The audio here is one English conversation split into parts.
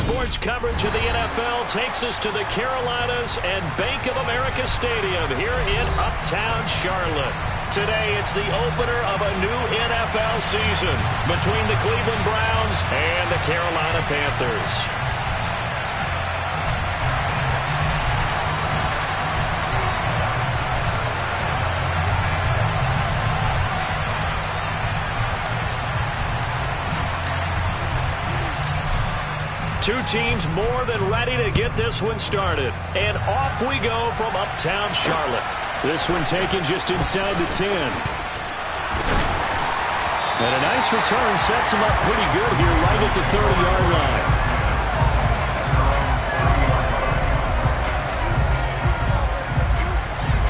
Sports coverage of the NFL takes us to the Carolinas and Bank of America Stadium here in Uptown Charlotte. Today, it's the opener of a new NFL season between the Cleveland Browns and the Carolina Panthers. Two teams more than ready to get this one started. And off we go from Uptown Charlotte. This one taken just inside the 10. And a nice return sets him up pretty good here right at the 30-yard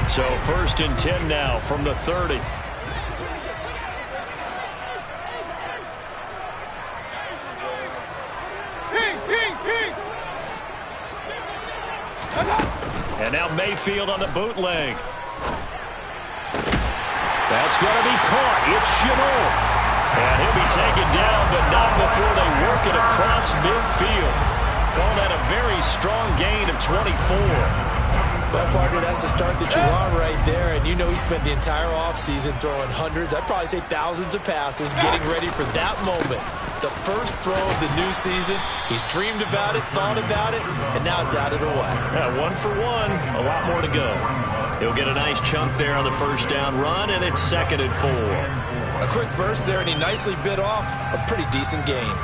line. So 1st and 10 now from the 30. And now Mayfield on the bootleg. That's going to be caught. It's Shenault. And he'll be taken down, but not before they work it across midfield. Call that a very strong gain of 24. Well, partner, that's the start that you want right there. And you know he spent the entire offseason throwing hundreds, I'd probably say thousands of passes, getting ready for that moment. The first throw of the new season. He's dreamed about it, thought about it, and now it's out of the way. Yeah, 1 for 1. A lot more to go. He'll get a nice chunk there on the first down run, and it's 2nd and 4. A quick burst there, and he nicely bit off a pretty decent gain.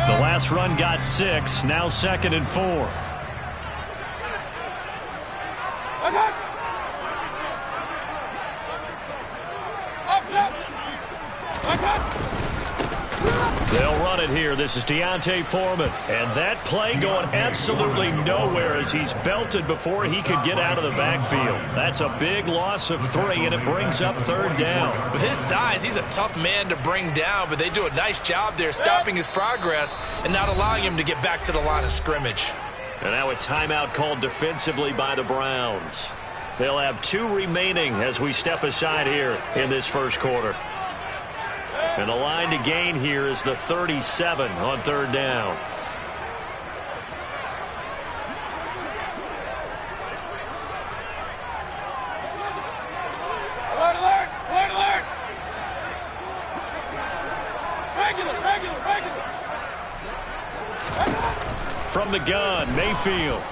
The last run got 6. Now 2nd and 4. They'll run it here. This is D'Onta Foreman. And that play going absolutely nowhere as he's belted before he could get out of the backfield. That's a big loss of 3, and it brings up 3rd down. With his size, he's a tough man to bring down, but they do a nice job there stopping his progress and not allowing him to get back to the line of scrimmage. And now a timeout called defensively by the Browns. They'll have 2 remaining as we step aside here in this first quarter. And the line to gain here is the 37 on 3rd down. Alert, alert, alert, alert. Regular. From the gun, Mayfield.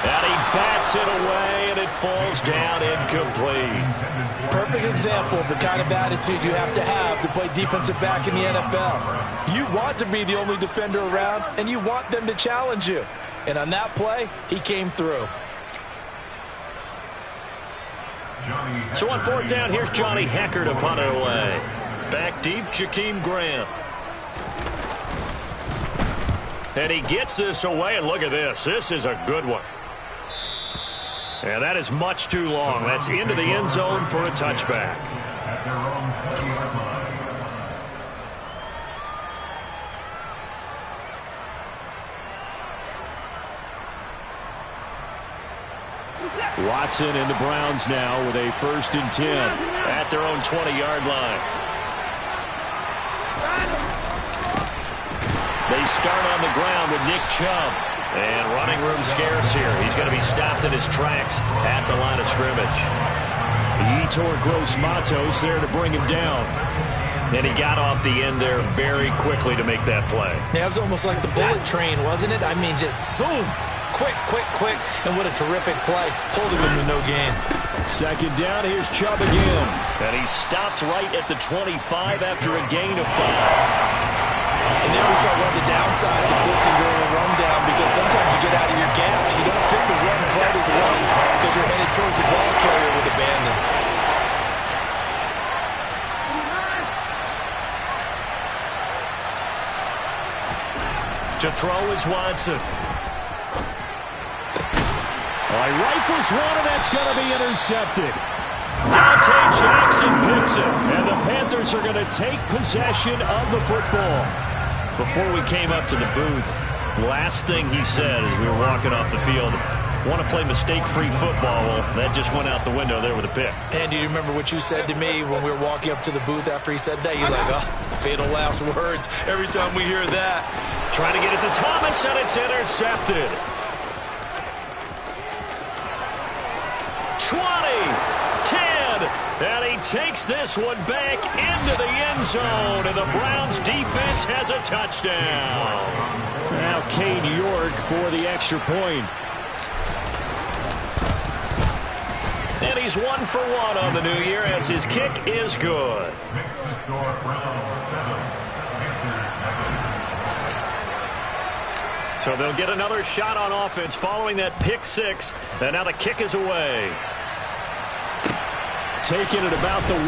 And he bats it away, and it falls down incomplete. Perfect example of the kind of attitude you have to play defensive back in the NFL. You want to be the only defender around, and you want them to challenge you. And on that play, he came through. So on 4th down, here's Johnny Hekker to punt it away. Back deep, Jakeem Grant. And he gets this away, and look at this. This is a good one. And that is much too long. That's into the end zone for a touchback. Watson and the Browns now with a 1st and 10. At their own 20-yard line. They start on the ground with Nick Chubb. And running room scarce here. He's going to be stopped in his tracks at the line of scrimmage. Yetur Gross-Matos there to bring him down. And he got off the end there very quickly to make that play. Yeah, it was almost like the bullet train, wasn't it? I mean, just zoom. Quick. And what a terrific play. Holding him to no gain. 2nd down, here's Chubb again. And he stopped right at the 25 after a gain of 5. And there we saw one of the downsides of blitzing during a rundown, because sometimes you get out of your gaps. You don't fit the run quite as well because you're headed towards the ball carrier with abandon. To throw is Watson. Rifles one, and that's going to be intercepted. Dante Jackson picks it, and the Panthers are going to take possession of the football. Before we came up to the booth, last thing he said as we were walking off the field, want to play mistake-free football. Well, that just went out the window there with a pick. And do you remember what you said to me when we were walking up to the booth after he said that? You're like, oh, fatal last words every time we hear that. Trying to get it to Thomas, and it's intercepted. 20, 10, and he takes this one back into the end zone, and the Browns defense has a touchdown. Now Cade York for the extra point. And he's 1 for 1 on the new year as his kick is good. So they'll get another shot on offense following that pick six, and now the kick is away. Taking it about the 1.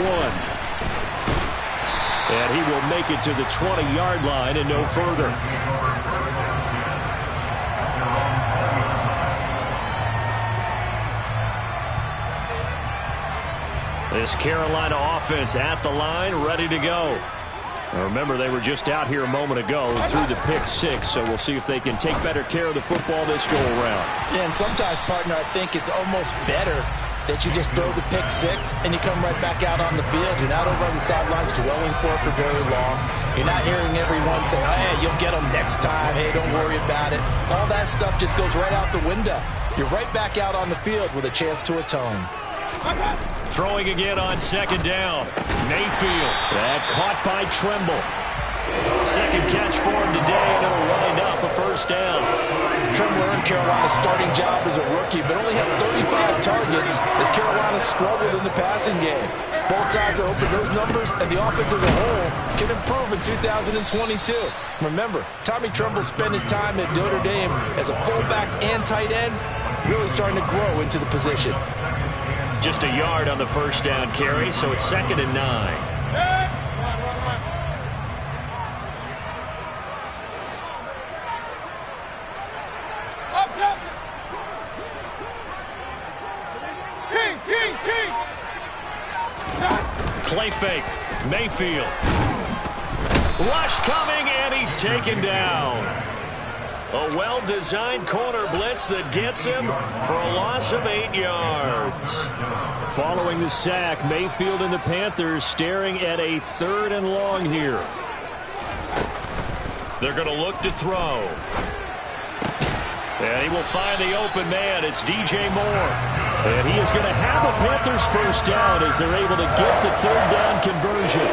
And he will make it to the 20-yard line and no further. This Carolina offense at the line, ready to go. Now remember, they were just out here a moment ago through the pick six, so we'll see if they can take better care of the football this go-around. Yeah, and sometimes, partner, I think it's almost better that you just throw the pick six and you come right back out on the field. You're not over on the sidelines dwelling for very long. You're not hearing everyone say, oh, hey, you'll get them next time. Hey, don't worry about it. All that stuff just goes right out the window. You're right back out on the field with a chance to atone. Throwing again on second down. Mayfield. That caught by Tremble. Second catch for him today, and it'll wind up a first down. Tremble earned Carolina's starting job as a rookie, but only had 35 targets as Carolina struggled in the passing game. Both sides are hoping those numbers and the offense as a whole can improve in 2022. Remember, Tommy Tremble spent his time at Notre Dame as a fullback and tight end, really starting to grow into the position. Just a yard on the first down carry, so it's 2nd and 9. Play fake. Mayfield. Rush coming, and he's taken down. A well-designed corner blitz that gets him for a loss of 8 yards. Following the sack, Mayfield and the Panthers staring at a 3rd and long here. They're going to look to throw. And he will find the open man. It's DJ Moore. And he is going to have a Panthers first down as they're able to get the 3rd down conversion.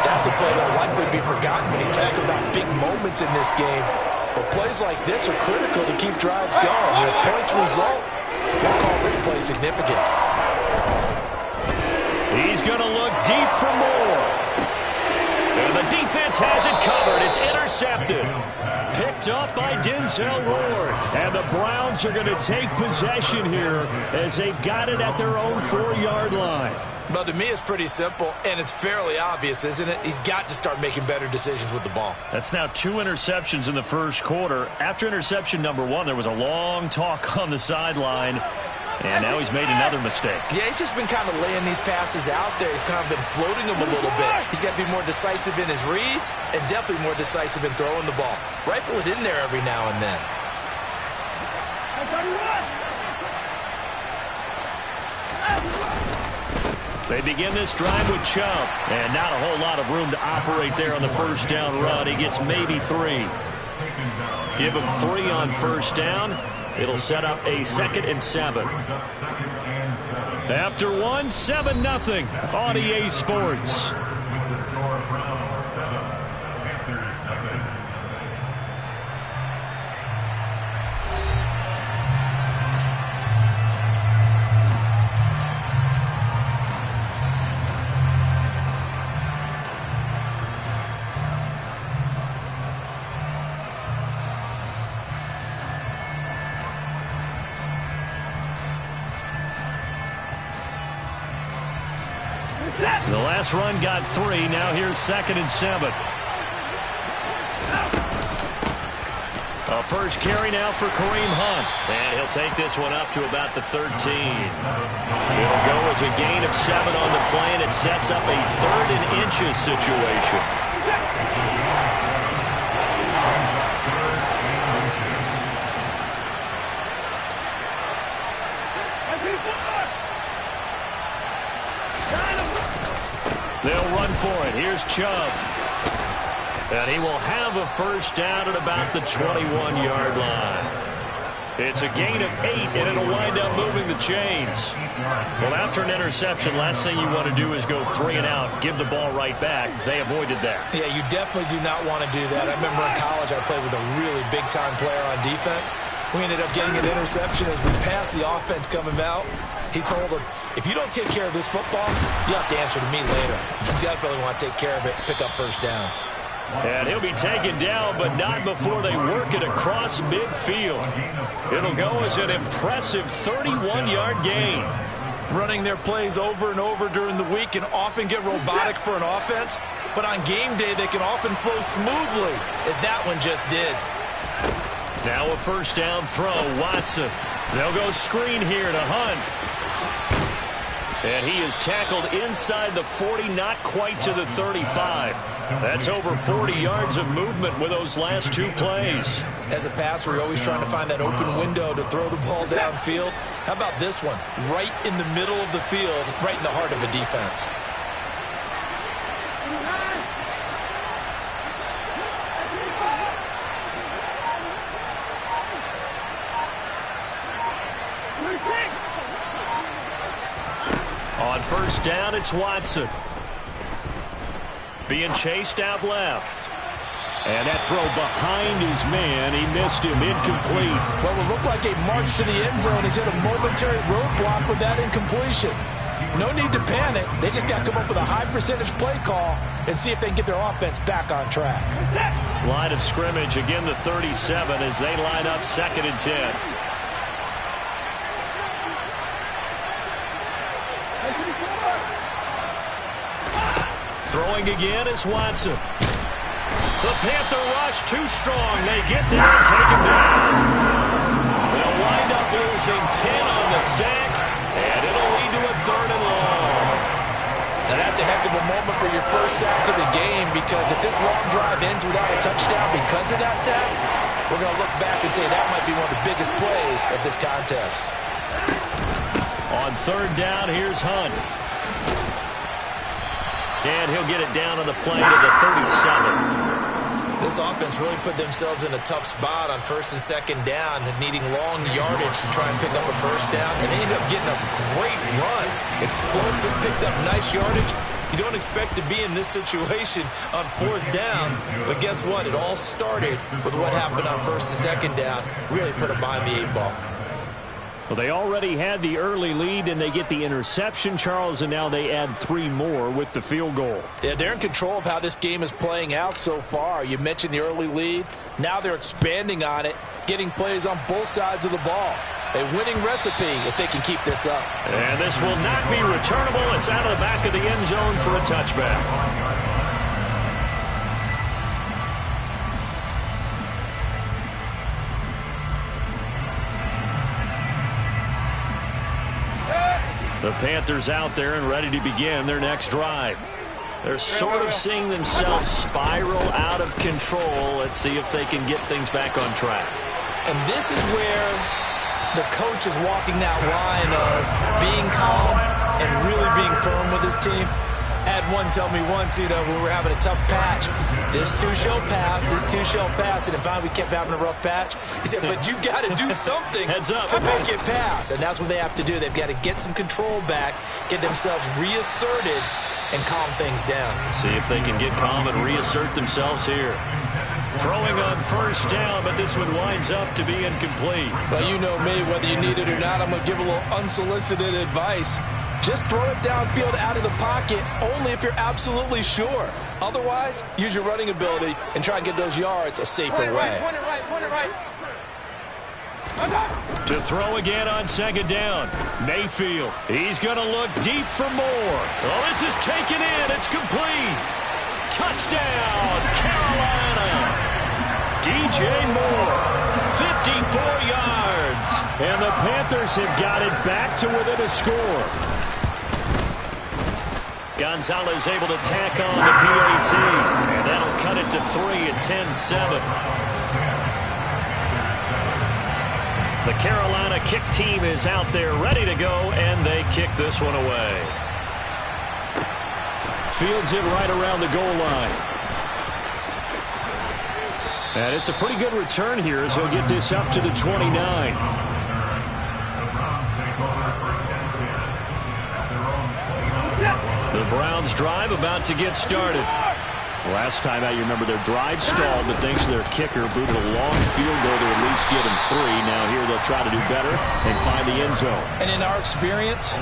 That's a play that will likely be forgotten when you talk about big moments in this game. But plays like this are critical to keep drives going. And if points result, they'll call this play significant. He's going to look deep for Moore. And the defense has it covered. It's intercepted. Picked up by Denzel Ward. And the Browns are going to take possession here as they've got it at their own 4-yard line. Well, to me, it's pretty simple, and it's fairly obvious, isn't it? He's got to start making better decisions with the ball. That's now 2 interceptions in the first quarter. After interception number 1, there was a long talk on the sideline, and now he's made another mistake. Yeah, he's just been kind of laying these passes out there. He's kind of been floating them a little bit. He's got to be more decisive in his reads and definitely more decisive in throwing the ball. Rifle it in there every now and then. They begin this drive with Chubb, and not a whole lot of room to operate there on the first down run. He gets maybe 3. Give him 3 on first down. It'll set up a 2nd and 7. After 1, 7-0 on EA Sports. The last run got 3. Now here's 2nd and 7. A first carry now for Kareem Hunt. And he'll take this one up to about the 13. It'll go as a gain of 7 on the play, and it sets up a 3rd and inches situation. They'll run for it. Here's Chubb. And he will have a first down at about the 21-yard line. It's a gain of 8, and it'll wind up moving the chains. Well, after an interception, last thing you want to do is go 3 and out, give the ball right back. They avoided that. Yeah, you definitely do not want to do that. I remember in college I played with a really big-time player on defense. We ended up getting an interception as we passed the offense coming out. He told him, if you don't take care of this football, you have to answer to me later. You definitely want to take care of it, pick up first downs. And he'll be taken down, but not before they work it across midfield. It'll go as an impressive 31-yard gain. Running their plays over and over during the week can often get robotic for an offense, but on game day they can often flow smoothly, as that one just did. Now a first down throw, Watson. They'll go screen here to Hunt. And he is tackled inside the 40, not quite to the 35. That's over 40 yards of movement with those last 2 plays. As a passer, you're always trying to find that open window to throw the ball downfield. How about this one? Right in the middle of the field, right in the heart of a defense. On first down, it's Watson. Being chased out left. And that throw behind his man, he missed him, incomplete. What will look like a march to the end zone is hit a momentary roadblock with that incompletion. No need to panic. They just got to come up with a high percentage play call and see if they can get their offense back on track. Line of scrimmage, again the 37 as they line up 2nd and 10. Throwing again is Watson. The Panther rush too strong. They get there and take him down. They'll wind up losing 10 on the sack, and it'll lead to a 3rd and long. Now that's a heck of a moment for your first sack of the game, because if this long drive ends without a touchdown because of that sack, we're going to look back and say that might be one of the biggest plays of this contest. On 3rd down, here's Hunt. And he'll get it down on the play to the 37. This offense really put themselves in a tough spot on 1st and 2nd down, needing long yardage to try and pick up a first down, and they ended up getting a great run. Explosive, picked up nice yardage. You don't expect to be in this situation on 4th down, but guess what? It all started with what happened on 1st and 2nd down. Really put them behind the 8 ball. Well, they already had the early lead, and they get the interception, Charles, and now they add 3 more with the field goal. Yeah, they're in control of how this game is playing out so far. You mentioned the early lead. Now they're expanding on it, getting plays on both sides of the ball. A winning recipe if they can keep this up. And this will not be returnable. It's out of the back of the end zone for a touchback. The Panthers out there and ready to begin their next drive. They're sort of seeing themselves spiral out of control. Let's see if they can get things back on track. And this is where the coach is walking that line of being calm and really being firm with his team. Had one tell me once, when we were having a tough patch, this too shall pass, this too shall pass. And finally we kept having a rough patch. He said, but you got to do something Heads up. to make it pass. And that's what they have to do. They've got to get some control back, get themselves reasserted, and calm things down. See if they can get calm and reassert themselves here. Throwing on first down, but this one winds up to be incomplete. Well, you know me, whether you need it or not, I'm going to give a little unsolicited advice. Just throw it downfield out of the pocket only if you're absolutely sure. Otherwise, use your running ability and try and get those yards a safer way. Point it right. To throw again on 2nd down. Mayfield. He's going to look deep for more. Oh, this is taken in. It's complete. Touchdown, Carolina. DJ Moore, 54 yards. And the Panthers have got it back to within a score. Gonzalez able to tack on the PAT. And that'll cut it to 3 at 10-7. The Carolina kick team is out there ready to go, and they kick this one away. Fields it right around the goal line. And it's a pretty good return here as he'll get this up to the 29. The Browns drive about to get started. Last time out, you remember their drive stalled, but thanks to their kicker, booted a long field goal to at least get him 3. Now here they'll try to do better and find the end zone. And in our experience,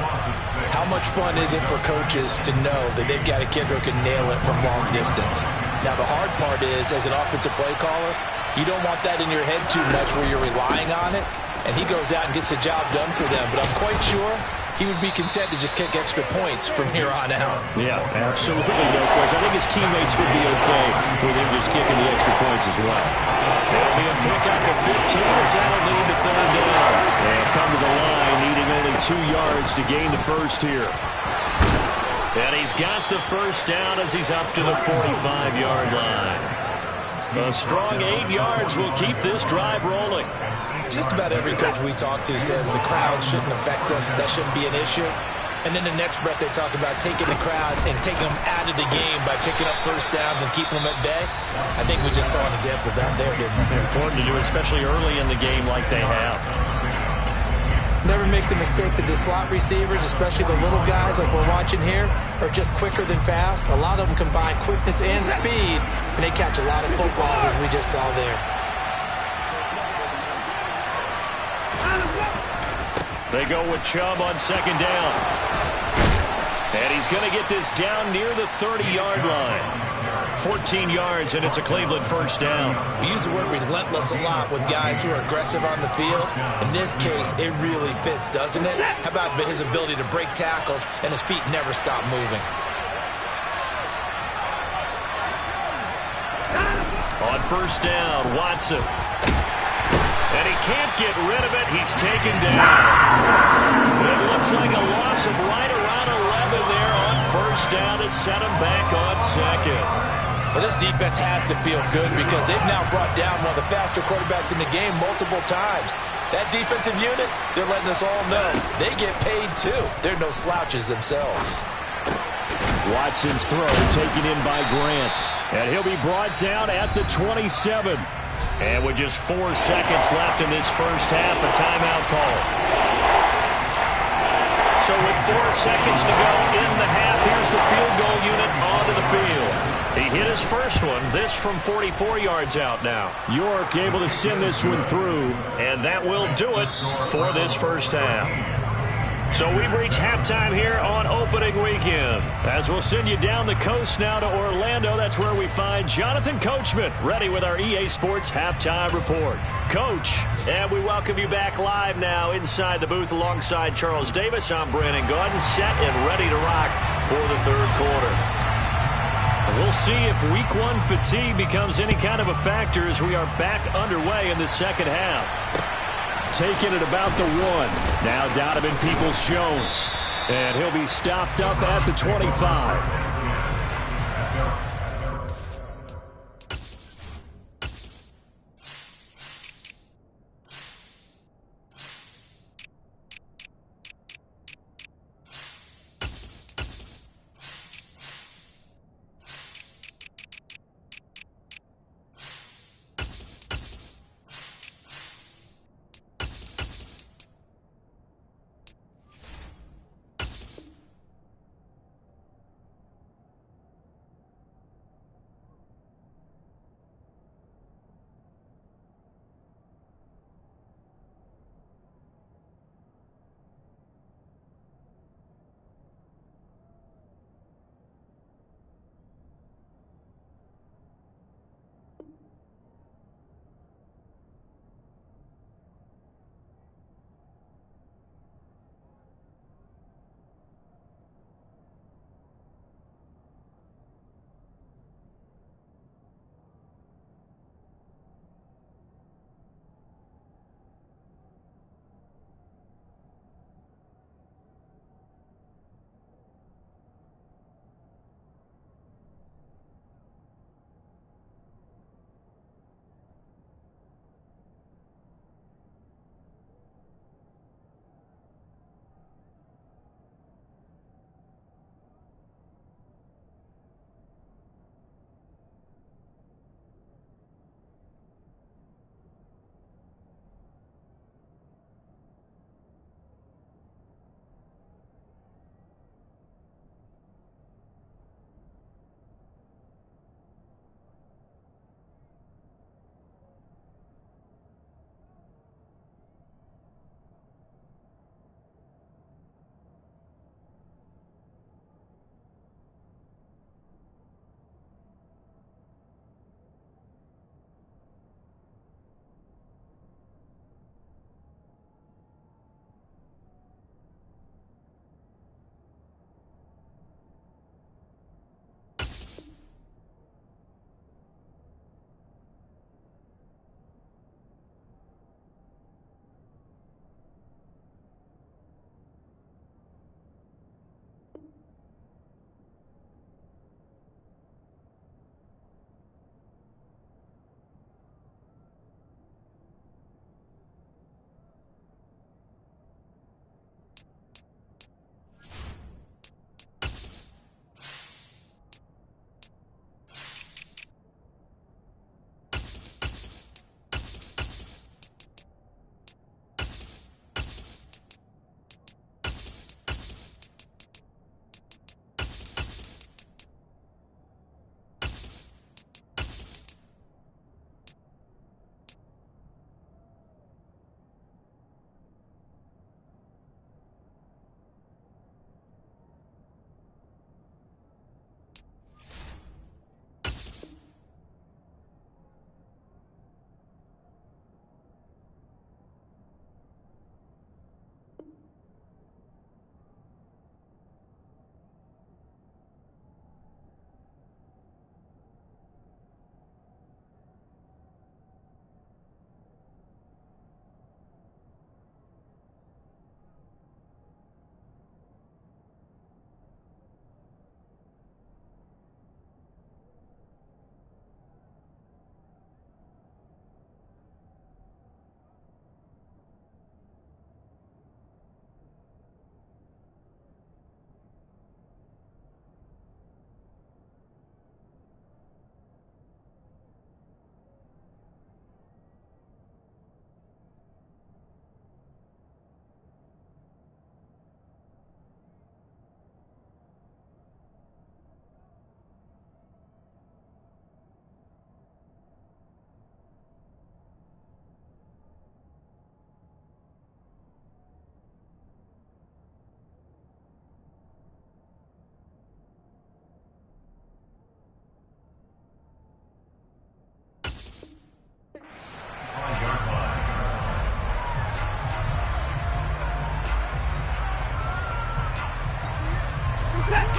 how much fun is it for coaches to know that they've got a kicker who can nail it from long distance? Now the hard part is, as an offensive play caller, you don't want that in your head too much where you're relying on it, and he goes out and gets the job done for them. But I'm quite sure he would be content to just kick extra points from here on out. Yeah, absolutely no question. I think his teammates would be okay with him just kicking the extra points as well. It'll be a pickup of 15 as that'll lead to third down. And come to the line, needing only 2 yards to gain the first here. And he's got the first down as he's up to the 45-yard line. A strong 8 yards will keep this drive rolling. Just about every coach we talk to says the crowd shouldn't affect us. That shouldn't be an issue. And then the next breath they talk about taking the crowd and taking them out of the game by picking up first downs and keeping them at bay. I think we just saw an example of that there, didn't we? Important to do, especially early in the game like they have. Never make the mistake that the slot receivers, especially the little guys like we're watching here, are just quicker than fast. A lot of them combine quickness and speed, and they catch a lot of footballs as we just saw there. They go with Chubb on second down. And he's going to get this down near the 30-yard line. 14 yards, and it's a Cleveland first down. We use the word relentless a lot with guys who are aggressive on the field. In this case, it really fits, doesn't it? How about his ability to break tackles and his feet never stop moving? On first down, Watson. And he can't get rid of it. He's taken down. It looks like a loss of right around 11 there on first down to set him back on second. Well, this defense has to feel good because they've now brought down one of the faster quarterbacks in the game multiple times. That defensive unit, they're letting us all know they get paid too. They're no slouches themselves. Watson's throw taken in by Grant. And he'll be brought down at the 27. And with just 4 seconds left in this first half, a timeout call. So with 4 seconds to go in the half, here's the field goal unit onto the field. He hit his first one, this from 44 yards out now. York able to send this one through. And that will do it for this first half. So we've reached halftime here on opening weekend. As we'll send you down the coast now to Orlando, that's where we find Jonathan Coachman ready with our EA Sports Halftime Report. Coach, and we welcome you back live now inside the booth alongside Charles Davis. I'm Brandon Gaudin, set and ready to rock for the third quarter. We'll see if week 1 fatigue becomes any kind of a factor as we are back underway in the second half. Taking it about the 1. Now Donovan Peoples-Jones. And he'll be stopped up at the 25.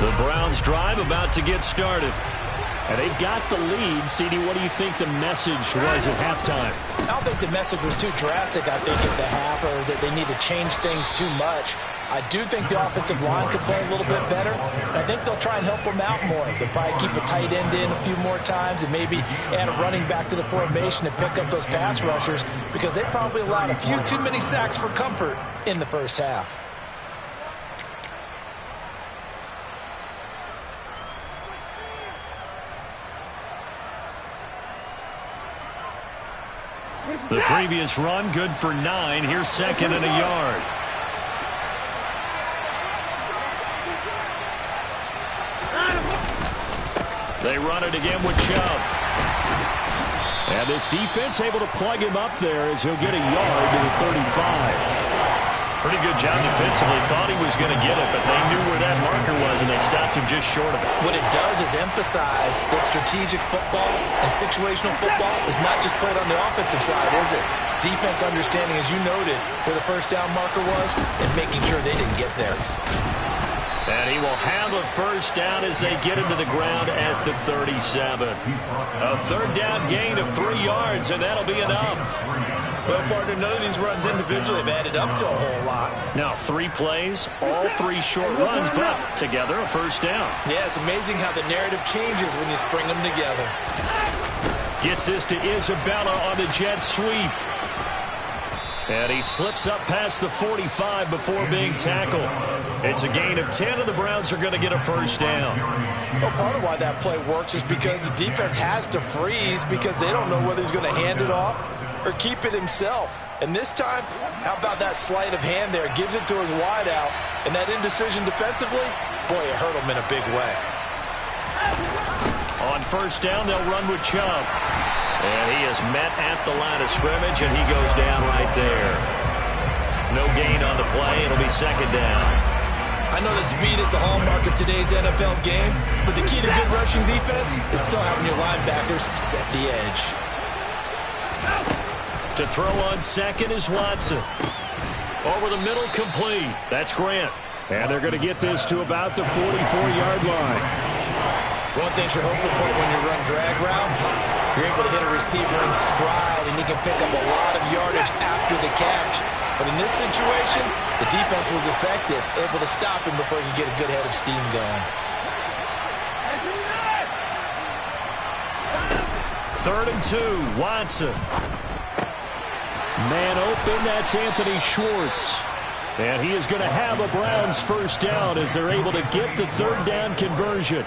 The Browns drive about to get started. And they've got the lead. CD, what do you think the message was at halftime? I don't think the message was too drastic, I think, at the half, or that they need to change things too much. I do think the offensive line could play a little bit better, and I think they'll try and help them out more. They'll probably keep a tight end in a few more times and maybe add a running back to the formation to pick up those pass rushers, because they probably allowed a few too many sacks for comfort in the first half. The previous run, good for 9. Here's second and a yard. They run it again with Chubb. And this defense able to plug him up there as he'll get a yard to the 35. Pretty good job defensively. Thought he was going to get it, but they knew where that marker was, and they stopped him just short of it. What it does is emphasize that strategic football and situational football is not just played on the offensive side, is it? Defense understanding, as you noted, where the first down marker was and making sure they didn't get there. And he will have a first down as they get him to the ground at the 37. A third down gain of 3 yards, and that'll be enough. Well, partner, none of these runs individually have added up to a whole lot. Now, 3 plays, all 3 short runs, but together a first down. Yeah, it's amazing how the narrative changes when you string them together. Gets this to Isabella on the jet sweep. And he slips up past the 45 before being tackled. It's a gain of 10, and the Browns are going to get a first down. Well, part of why that play works is because the defense has to freeze because they don't know whether he's going to hand it off or keep it himself. And this time, how about that sleight of hand there? Gives it to his wideout. And that indecision defensively, boy, it hurt him in a big way. On first down, they'll run with Chubb. And he is met at the line of scrimmage, and he goes down right there. No gain on the play. It'll be second down. I know that speed is the hallmark of today's NFL game, but the key to good rushing defense is still having your linebackers set the edge. To throw on second is Watson. Over the middle, complete. That's Grant. And they're going to get this to about the 44-yard line. One thing you're hoping for when you run drag routes, you're able to hit a receiver in stride, and he can pick up a lot of yardage after the catch. But in this situation, the defense was effective, able to stop him before he could get a good head of steam going. 3rd and 2, Watson. Man open, that's Anthony Schwartz. And he is going to have a Browns first down as they're able to get the 3rd down conversion.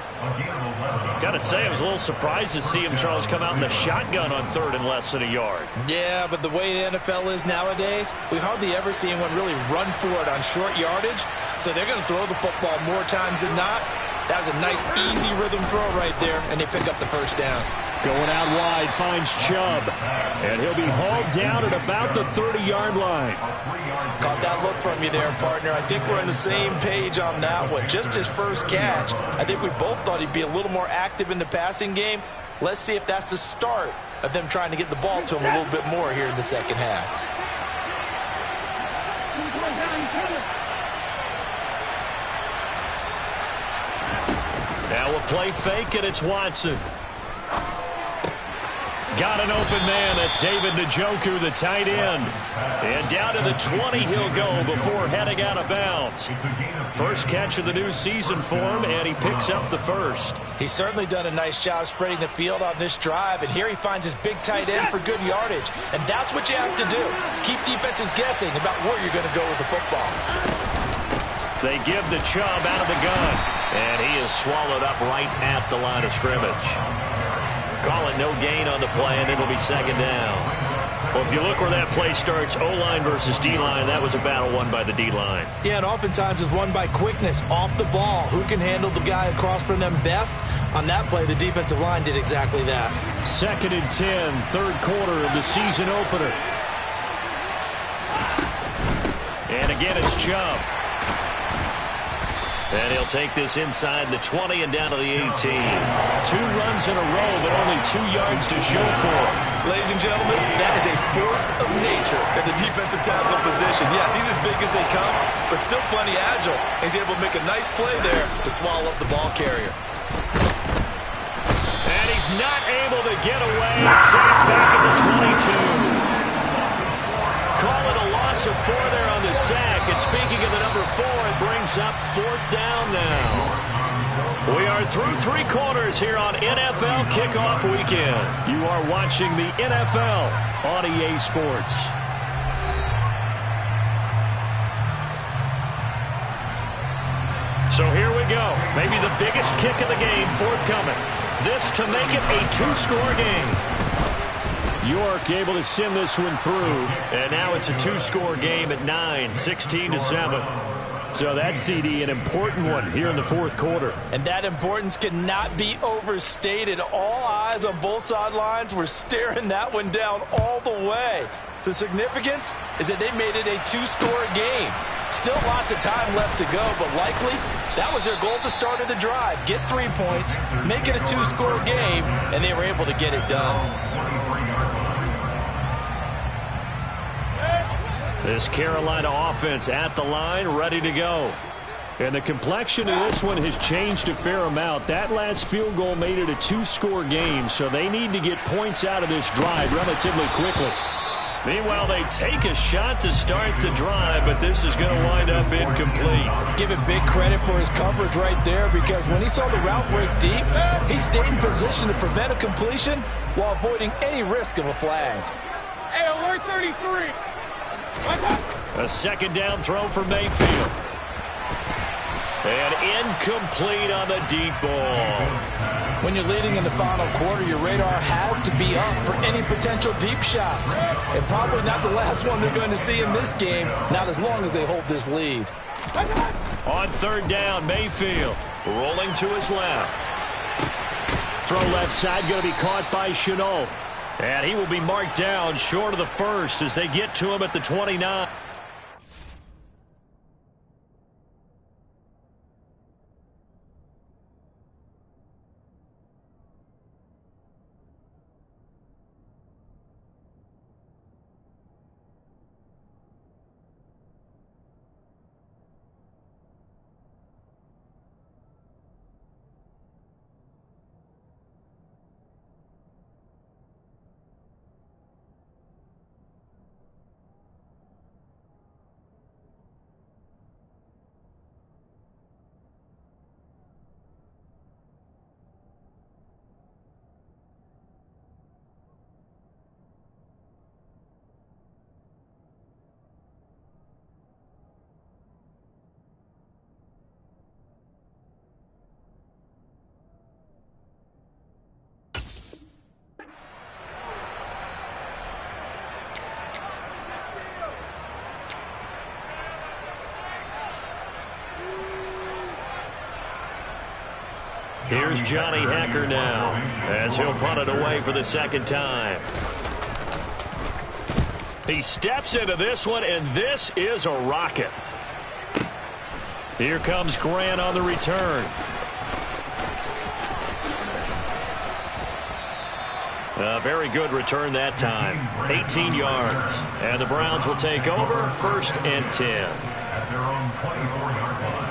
Got to say, I was a little surprised to see him, Charles, come out in the shotgun on 3rd and less than a yard. Yeah, but the way the NFL is nowadays, we hardly ever see anyone really run for it on short yardage. So they're going to throw the football more times than not. That was a nice, easy rhythm throw right there, and they pick up the first down. Going out wide, finds Chubb. And he'll be hauled down at about the 30-yard line. Caught that look from you there, partner. I think we're on the same page on that one. Just his first catch. I think we both thought he'd be a little more active in the passing game. Let's see if that's the start of them trying to get the ball to him a little bit more here in the second half. Now a play fake, and it's Watson. Got an open man. That's David Njoku, the tight end. And down to the 20 he'll go before heading out of bounds. First catch of the new season for him, and he picks up the first. He's certainly done a nice job spreading the field on this drive, and here he finds his big tight end for good yardage. And that's what you have to do. Keep defenses guessing about where you're going to go with the football. They give the Chubb out of the gun, and he is swallowed up right at the line of scrimmage. Call it no gain on the play, and it'll be second down. Well, if you look where that play starts, O-line versus D-line, that was a battle won by the D-line. Yeah, and oftentimes it's won by quickness off the ball. Who can handle the guy across from them best? On that play, the defensive line did exactly that. 2nd and 10, 3rd quarter of the season opener. And again, it's Chubb. And he'll take this inside the 20 and down to the 18. 2 runs in a row, but only 2 yards to show for him. Ladies and gentlemen, that is a force of nature in the defensive tackle position. Yes, he's as big as they come, but still plenty agile. He's able to make a nice play there to swallow up the ball carrier. And he's not able to get away. Sacked back at the 22. Call it a loss of 4 there on the sack. And speaking of the number 4, it brings up 4th down now. We are through 3 quarters here on NFL Kickoff Weekend. You are watching the NFL on EA Sports. So here we go. Maybe the biggest kick of the game forthcoming. This to make it a 2-score game. York able to send this one through. And now it's a 2-score game at 9, 16-7. So that, CD, an important one here in the 4th quarter. And that importance cannot be overstated. All eyes on both sidelines were staring that one down all the way. The significance is that they made it a 2-score game. Still lots of time left to go, but likely that was their goal at the start of the drive. Get 3 points, make it a 2-score game, and they were able to get it done. This Carolina offense at the line, ready to go. And the complexion of this one has changed a fair amount. That last field goal made it a 2-score game, so they need to get points out of this drive relatively quickly. Meanwhile, they take a shot to start the drive, but this is going to wind up incomplete. Give him big credit for his coverage right there, because when he saw the route break deep, he stayed in position to prevent a completion while avoiding any risk of a flag. Hey, alert 33. A 2nd down throw for Mayfield. And incomplete on the deep ball. When you're leading in the final quarter, your radar has to be up for any potential deep shots. And probably not the last one they're going to see in this game, not as long as they hold this lead. On 3rd down, Mayfield rolling to his left. Throw left side, going to be caught by Shenault. And he will be marked down short of the 1st as they get to him at the 29. Here's Johnny Hekker now as he'll punt it away for the 2nd time. He steps into this one, and this is a rocket. Here comes Grant on the return. A very good return that time. 18 yards. And the Browns will take over 1st and 10. At their own 24-yard line.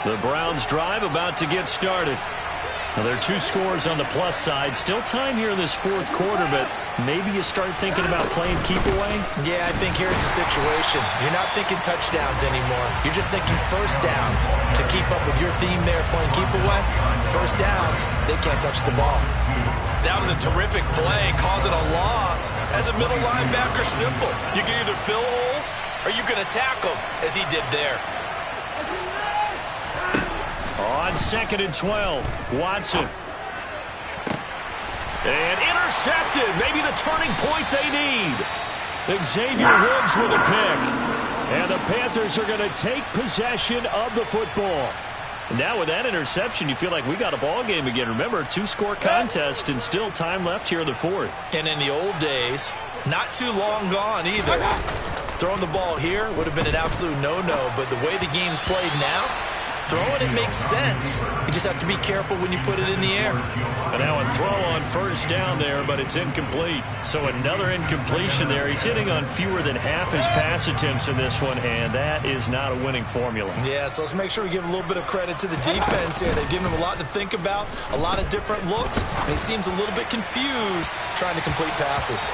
The Browns drive about to get started. Now, there are 2 scores on the plus side. Still time here in this 4th quarter, but maybe you start thinking about playing keep away? Yeah, I think here's the situation. You're not thinking touchdowns anymore. You're just thinking 1st downs. To keep up with your theme there, playing keep away, 1st downs, they can't touch the ball. That was a terrific play, causing a loss. As a middle linebacker, simple. You can either fill holes or you can attack them, as he did there. On 2nd and 12, Watson. And intercepted. Maybe the turning point they need. Xavier Woods with a pick. And the Panthers are going to take possession of the football. Now with that interception, you feel like we got a ball game again. Remember, 2-score contest and still time left here in the 4th. And in the old days, not too long gone either. Throwing the ball here would have been an absolute no-no, but the way the game's played now, throwing it makes sense. You just have to be careful when you put it in the air. And now a throw on first down there, but it's incomplete. So another incompletion there. He's hitting on fewer than half his pass attempts in this one, and that is not a winning formula. Yeah, so let's make sure we give a little bit of credit to the defense here. They've given him a lot to think about, a lot of different looks, and he seems a little bit confused trying to complete passes.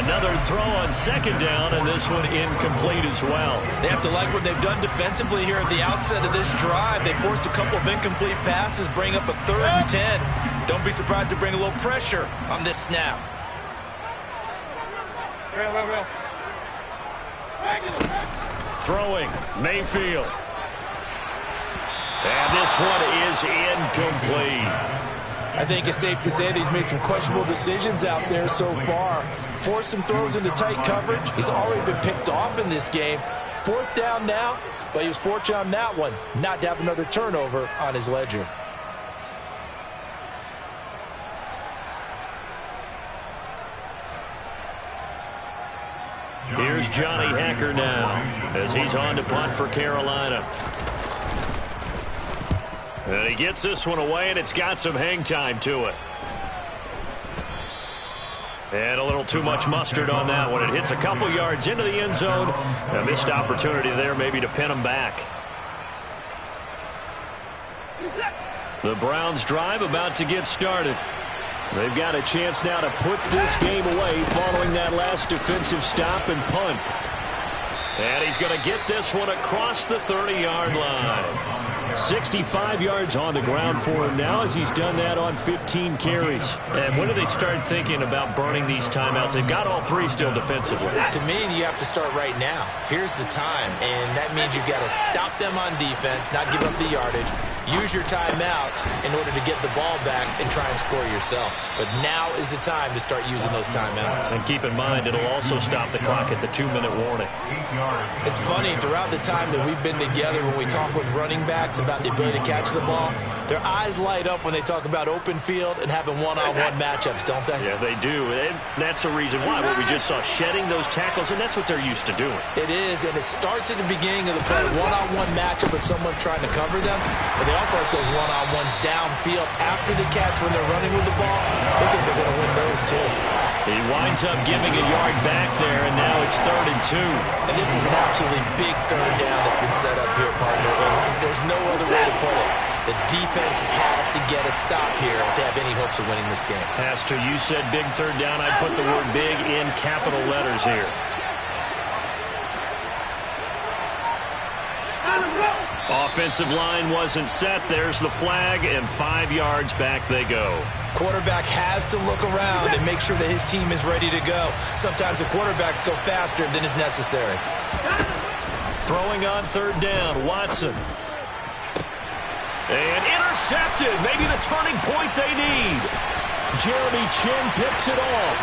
Another throw on second down, and this one incomplete as well. They have to like what they've done defensively here at the outset of this drive. They forced a couple of incomplete passes, bring up a 3rd and 10. Don't be surprised to bring a little pressure on this snap. Throwing, Mayfield. And this one is incomplete. I think it's safe to say that he's made some questionable decisions out there so far. Forced some throws into tight coverage. He's already been picked off in this game. 4th down now, but he was fortunate on that one not to have another turnover on his ledger. Here's Johnny Hekker now as he's on to punt for Carolina. And he gets this one away, and it's got some hang time to it. And a little too much mustard on that one. It hits a couple yards into the end zone. A missed opportunity there maybe to pin him back. The Browns drive about to get started. They've got a chance now to put this game away following that last defensive stop and punt. And he's going to get this one across the 30-yard line. 65 yards on the ground for him now as he's done that on 15 carries. And when do they start thinking about burning these timeouts? They've got all 3 still defensively. To me, you have to start right now. Here's the time, and that means you've got to stop them on defense, not give up the yardage, use your timeouts in order to get the ball back and try and score yourself. But now is the time to start using those timeouts. And keep in mind, it'll also stop the clock at the 2-minute warning. It's funny, throughout the time that we've been together, when we talk with running backs about the ability to catch the ball, their eyes light up when they talk about open field and having one-on-one matchups, don't they? Yeah, they do. And that's the reason why. What we just saw, shedding those tackles, and that's what they're used to doing. It is, and it starts at the beginning of the play, one-on-one matchup if someone's trying to cover them, but they also like those one-on-ones downfield after the catch when they're running with the ball. They think they're going to win those too. He winds up giving a yard back there, and now it's 3rd and 2. And this is an absolutely big 3rd down that's been set up here, partner, and there's no other way to put it. The defense has to get a stop here if they have any hopes of winning this game. Has to. You said big 3rd down. I put the word big in capital letters here. Offensive line wasn't set. There's the flag, and 5 yards back they go. Quarterback has to look around and make sure that his team is ready to go. Sometimes the quarterbacks go faster than is necessary. Throwing on 3rd down, Watson. And intercepted. Maybe the turning point they need. Jeremy Chinn picks it off.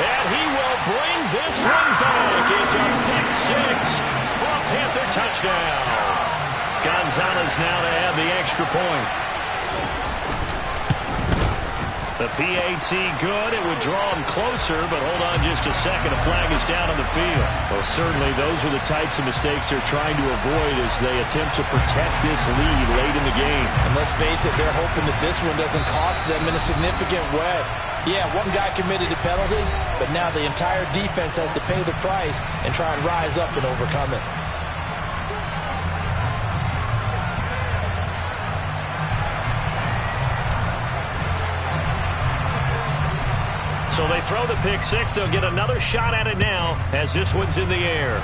And he will bring this one back. It's a pick 6 for a Panther touchdown. Gonzalez now to have the extra point. The PAT good. It would draw him closer, but hold on just a second. A flag is down on the field. Well, certainly those are the types of mistakes they're trying to avoid as they attempt to protect this lead late in the game. And let's face it, they're hoping that this one doesn't cost them in a significant way. Yeah, one guy committed a penalty, but now the entire defense has to pay the price and try and rise up and overcome it. So they throw the pick 6. They'll get another shot at it now as this one's in the air.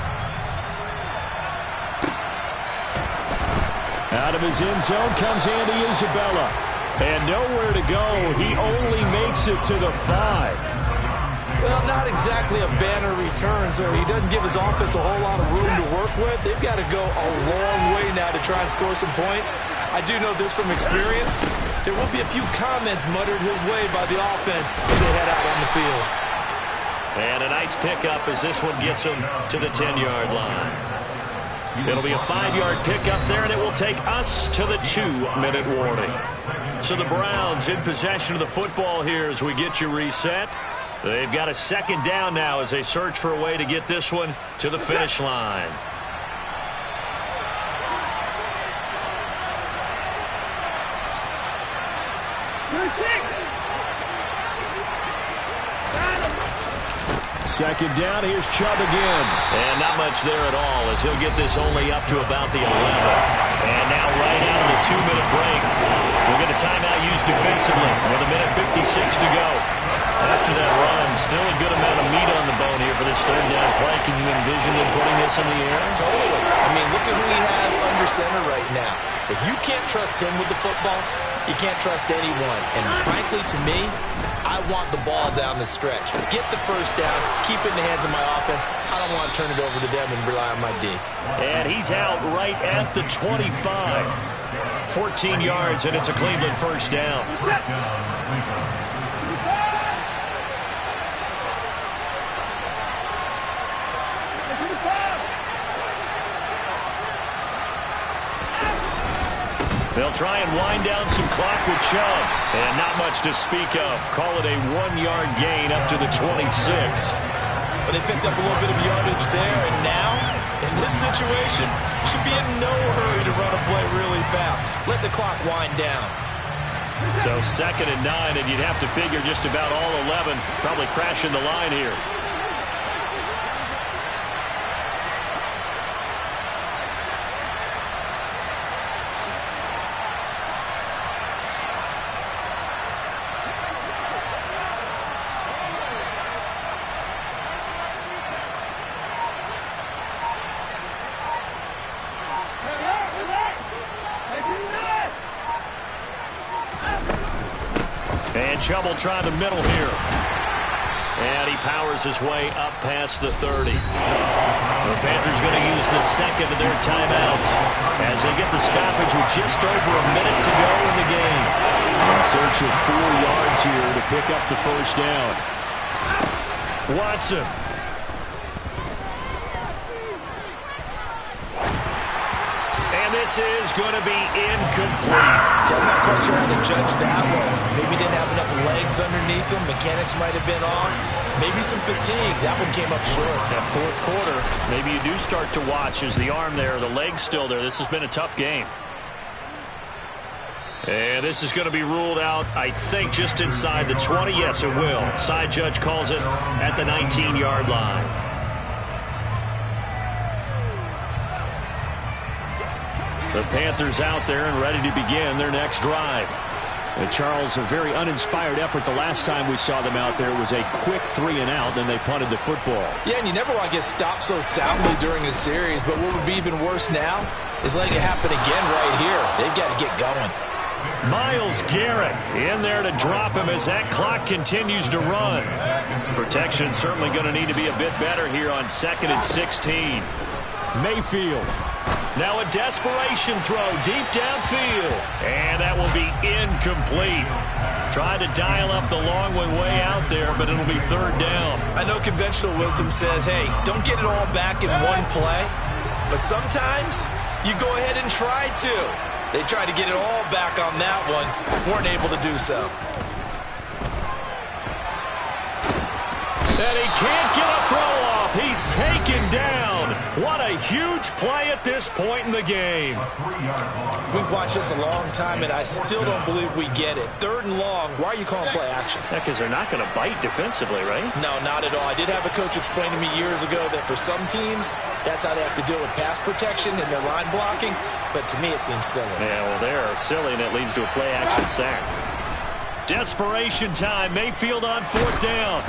Out of his end zone comes Andy Isabella. And nowhere to go. He only makes it to the 5. Well, not exactly a banner return, so he doesn't give his offense a whole lot of room to work with. They've got to go a long way now to try and score some points. I do know this from experience. There will be a few comments muttered his way by the offense as they head out on the field. And a nice pickup as this one gets him to the 10-yard line. It'll be a 5-yard pickup there, and it will take us to the 2-minute warning. So the Browns in possession of the football here as we get you reset. They've got a second down now as they search for a way to get this one to the finish line. Second down, here's Chubb again. And not much there at all as he'll get this only up to about the 11. And now right out of the 2-minute break, we'll get a timeout used defensively with 1:56 to go. After that run, still a good amount of meat on the bone here for this third down play. Can you envision them putting this in the air? Totally. I mean, look at who he has under center right now. If you can't trust him with the football, you can't trust anyone. And frankly, to me, I want the ball down the stretch. Get the first down, keep it in the hands of my offense. I don't want to turn it over to them and rely on my D. And he's out right at the 25. 14 yards, and it's a Cleveland first down. They'll try and wind down some clock with Chubb. And not much to speak of. Call it a 1-yard gain up to the 26. But they picked up a little bit of yardage there, and now, in this situation, should be in no hurry to run a play really fast. Let the clock wind down. So 2nd and 9, and you'd have to figure just about all 11 probably crashing the line here. And Chubb will try the middle here. And he powers his way up past the 30. The Panthers going to use the second of their timeouts as they get the stoppage with just over a minute to go in the game. In search of 4 yards here to pick up the first down. Watson. And this is going to be incomplete. I'm not quite sure how to judge that one. Maybe didn't have enough legs underneath him. Mechanics might have been off. Maybe some fatigue. That one came up short. That fourth quarter, maybe you do start to watch. Is the arm there, the leg's still there. This has been a tough game. And this is going to be ruled out, I think, just inside the 20. Yes, it will. Side judge calls it at the 19-yard line. The Panthers out there and ready to begin their next drive. And Charles, a very uninspired effort. The last time we saw them out there was a quick 3-and-out, then they punted the football. Yeah, and you never want to get stopped so soundly during the series, but what would be even worse now is letting it happen again right here. They've got to get going. Myles Garrett in there to drop him as that clock continues to run. Protection certainly going to need to be a bit better here on 2nd and 16. Mayfield. Now a desperation throw deep downfield. And that will be incomplete. Trying to dial up the long way out there, but it'll be 3rd down. I know conventional wisdom says, hey, don't get it all back in one play. But sometimes you go ahead and try to. They tried to get it all back on that one. Weren't able to do so. And he can't get a throw off. He's taken down. What a huge play at this point in the game. We've watched this a long time, and I still don't believe we get it. 3rd and long. Why are you calling play action? Yeah, because they're not going to bite defensively, right? No, not at all. I did have a coach explain to me years ago that for some teams, that's how they have to deal with pass protection and their line blocking. But to me, it seems silly. Yeah, well, they're silly, and it leads to a play action sack. Desperation time. Mayfield on 4th down.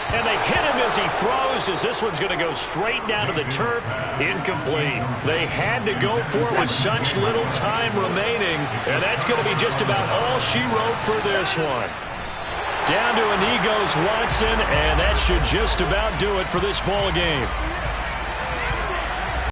And they hit him as he throws, as this one's going to go straight down to the turf. Incomplete. They had to go for it with such little time remaining, and that's going to be just about all she wrote for this one. Down to Inigo's Watson, and that should just about do it for this ball game.